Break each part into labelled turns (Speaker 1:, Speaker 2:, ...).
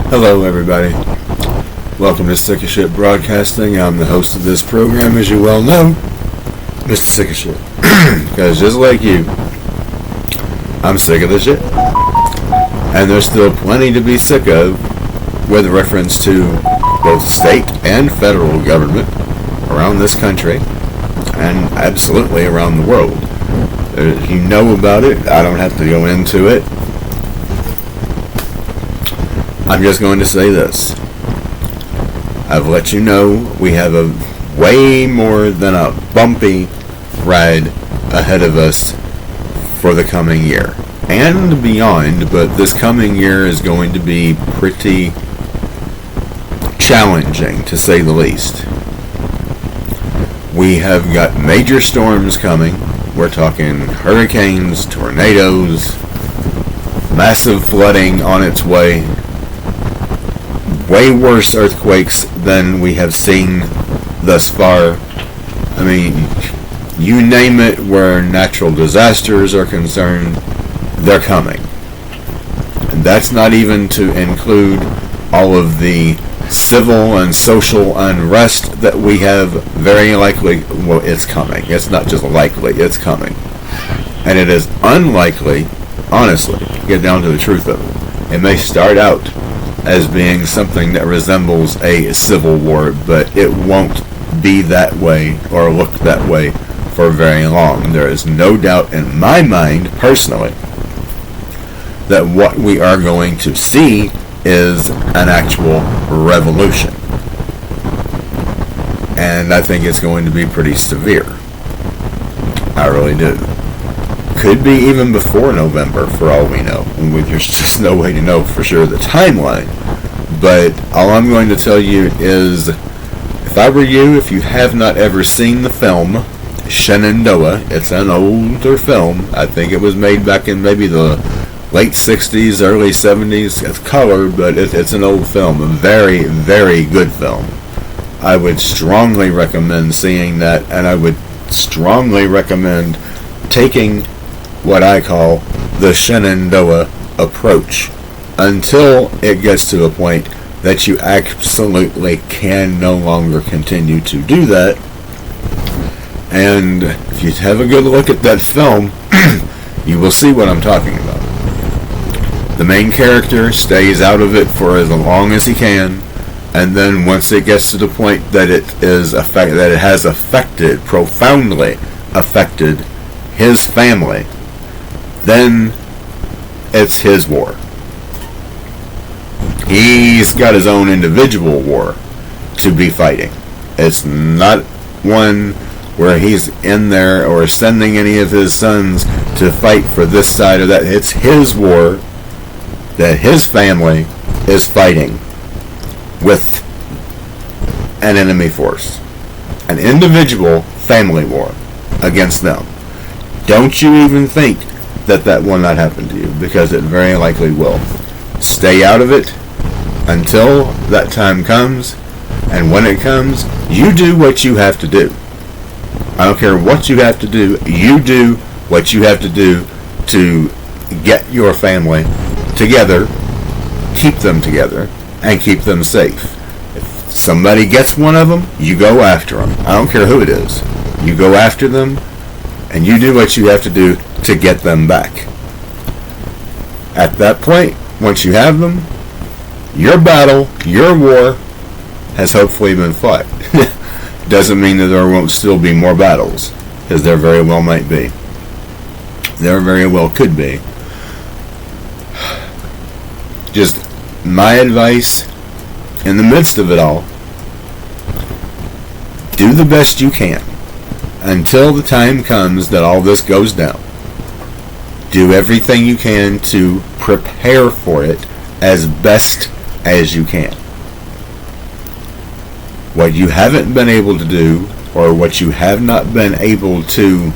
Speaker 1: Hello everybody, welcome to Sick of Shit Broadcasting. I'm the host of this program, as you well know, Mr. Sick of Shit. Because just like you, I'm sick of the shit. And there's still plenty to be sick of with reference to both state and federal government around this country and absolutely around the world. You know about it, I don't have to go into it. I'm just going to say this. I've let you know we have a way more than a bumpy ride ahead of us for the coming year and beyond, but this coming year is going to be pretty challenging, to say the least. We have got major storms coming. We're talking hurricanes, tornadoes, massive flooding on its way. Way worse earthquakes than we have seen thus far. I mean, you name it, where natural disasters are concerned, they're coming. And that's not even to include all of the civil and social unrest that we have very likely. Well, it's coming. It's not just likely, it's coming. And it is unlikely, honestly, to get down to the truth of it. It may start out as being something that resembles a civil war, but it won't be that way or look that way for very long. There is no doubt in my mind, personally, that what we are going to see is an actual revolution. And I think it's going to be pretty severe. I really do. Could be even before November, for all we know. There's just no way to know for sure the timeline. But all I'm going to tell you is, if I were you, if you have not ever seen the film Shenandoah, it's an older film. I think it was made back in maybe the late 60s, early 70s. It's colored, but it's an old film. A very, very good film. I would strongly recommend seeing that, and I would strongly recommend taking what I call the Shenandoah Approach until it gets to a point that you absolutely can no longer continue to do that. And if you have a good look at that film, you will see what I'm talking about. The main character stays out of it for as long as he can, and then once it gets to the point that it has profoundly affected his family, then it's his war. He's got his own individual war to be fighting. It's not one where he's in there or sending any of his sons to fight for this side or that. It's his war that his family is fighting with an enemy force. An individual family war against them. Don't you even think that will not happen to you, because it very likely will. Stay out of it until that time comes, and when it comes, you do what you have to do. I don't care what you have to do. You do what you have to do to get your family together, keep them together, and keep them safe. If somebody gets one of them, you go after them. I don't care who it is. You go after them, and you do what you have to do to get them back. At that point, once you have them, your battle, your war, has hopefully been fought. Doesn't mean that there won't still be more battles, because there very well might be. There very well could be. Just my advice, in the midst of it all, do the best you can until the time comes that all this goes down. Do everything you can to prepare for it as best as you can. What you haven't been able to do, or what you have not been able to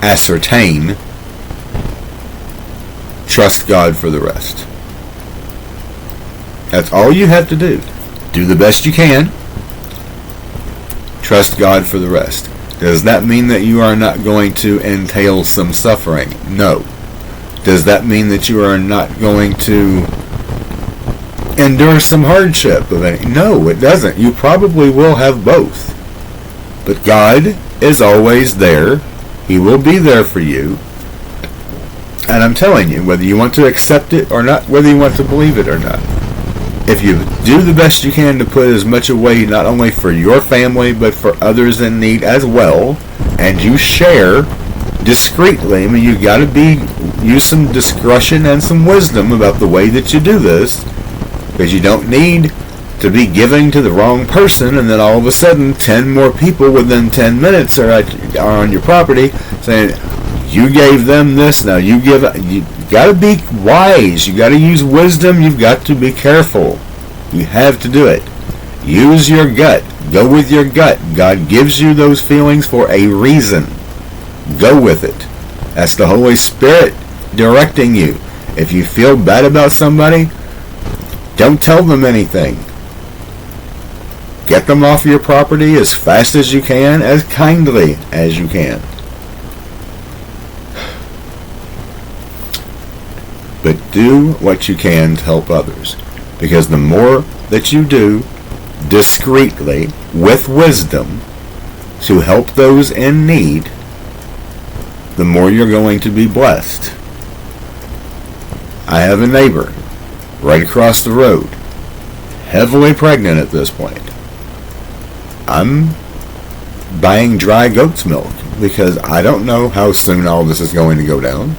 Speaker 1: ascertain, trust God for the rest. That's all you have to do. Do the best you can. Trust God for the rest. Does that mean that you are not going to entail some suffering? No. Does that mean that you are not going to endure some hardship of any. No, it doesn't. You probably will have both. But God is always there. He will be there for you. And I'm telling you, whether you want to accept it or not, whether you want to believe it or not, if you do the best you can to put as much away, not only for your family, but for others in need as well, and you share discreetly, I mean, you got to use some discretion and some wisdom about the way that you do this, because you don't need to be giving to the wrong person, and then all of a sudden 10 more people within 10 minutes are on your property saying, you gave them this, now you got to be wise, you got to use wisdom, you've got to be careful, you have to do it. Use your gut, go with your gut. God gives you those feelings for a reason. Go with it. That's the Holy Spirit directing you. If you feel bad about somebody, don't tell them anything. Get them off your property as fast as you can, as kindly as you can. But do what you can to help others. Because the more that you do discreetly, with wisdom, to help those in need, the more you're going to be blessed. I have a neighbor right across the road, heavily pregnant at this point. I'm buying dry goat's milk because I don't know how soon all this is going to go down.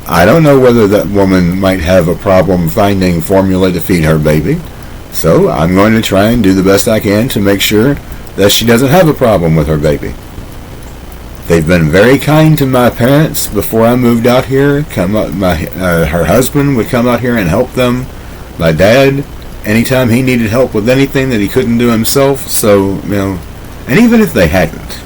Speaker 1: I don't know whether that woman might have a problem finding formula to feed her baby. So I'm going to try and do the best I can to make sure that she doesn't have a problem with her baby. They've been very kind to my parents before I moved out here. Her husband would come out here and help them. My dad, anytime he needed help with anything that he couldn't do himself. So, and even if they hadn't,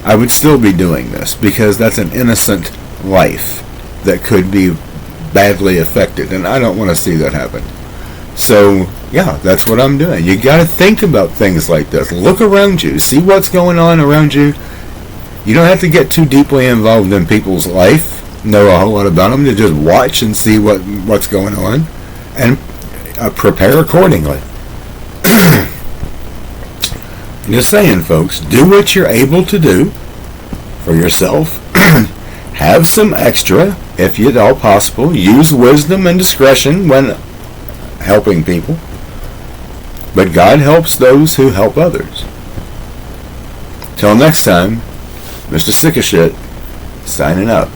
Speaker 1: I would still be doing this because that's an innocent life that could be badly affected, and I don't want to see that happen. So, yeah, that's what I'm doing. You got to think about things like this. Look around you. See what's going on around you. You don't have to get too deeply involved in people's life, know a whole lot about them, to just watch and see what's going on, and prepare accordingly. Just saying, folks, do what you're able to do for yourself. Have some extra, if at all possible. Use wisdom and discretion when helping people. But God helps those who help others. Till next time, Mr. Sick of Shit, signing up.